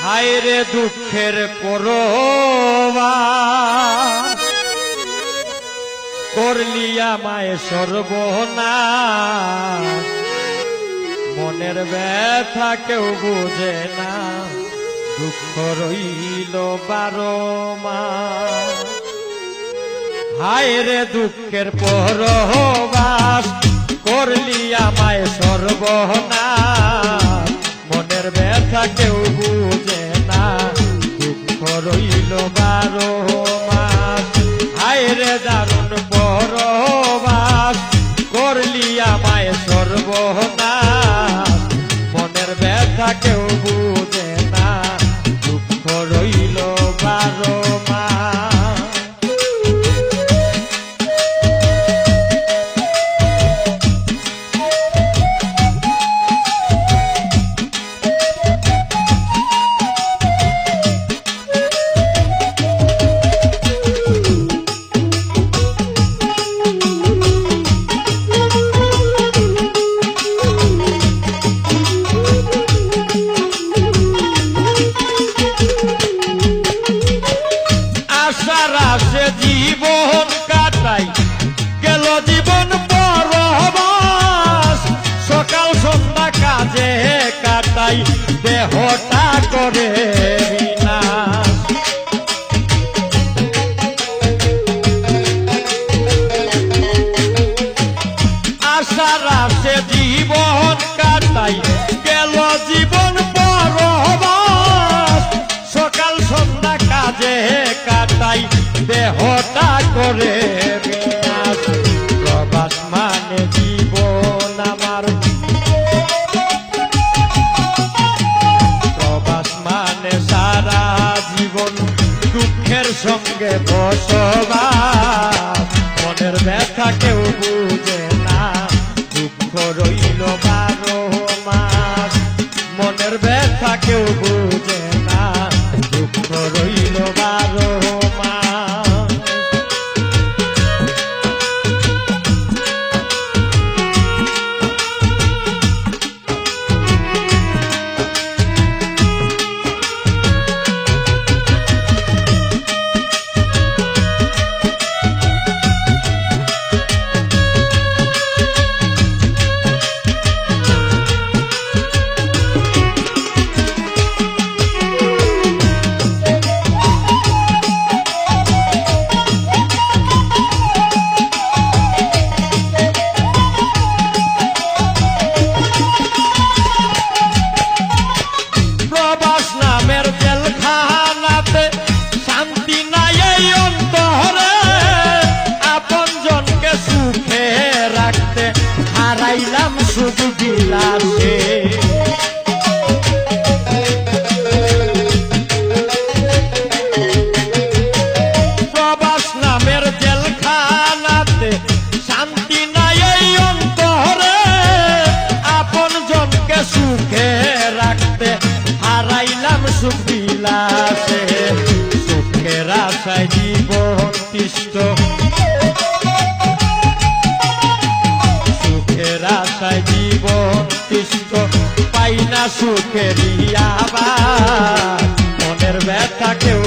হায়রে দুঃখের পরবাস করলি আমায় সর্বনাশ মনের ব্যথা কেউ বুঝে না দুঃখ রইল 12 মাস হায়রে দুঃখের পরবাস করলি আমায় সর্বনাশ মনের ব্যথা কেউ বুঝে না দুঃখ রইল 12 মাস হায়রে দারুণ পরবাস করলি আমায় সর্বনাশ মনের ব্যথা কেউ বুঝে না দুঃখ রইল 12 মাস জীবন কাটাই গেল জীবন পরবাস সকাল সন্ধ্যা কাজে কাটাই দেহটা করে বিনাশ আশার আশে জীবন কাটাই গেল জীবন পরবাস সকাল সন্ধ্যা কাজে কাটাই দেহটা করে বিনাশ প্রবাস মানে জীবন আমার প্রবাস মানে সারা জীবন দুঃখের সঙ্গে বসবাস মনের ব্যথা কেউ বুঝে না দুঃখ রইল 12 মাস মনের ব্যথা কেউ বুঝে না দুঃখ রইল 12 মাস হারাইলাম শুধু বিলাসে প্রবাস নামের জেলখানাতে শান্তি নাই এই অন্তরে আপন জনকে সুখে রাখতে হারাইলাম সুখ বিলাসে সুখের আশায় জীবন তিষ্ঠ আশায় জীবন তিষ্ঠ পাই না সুখের আবার মনের ব্যথা কেউ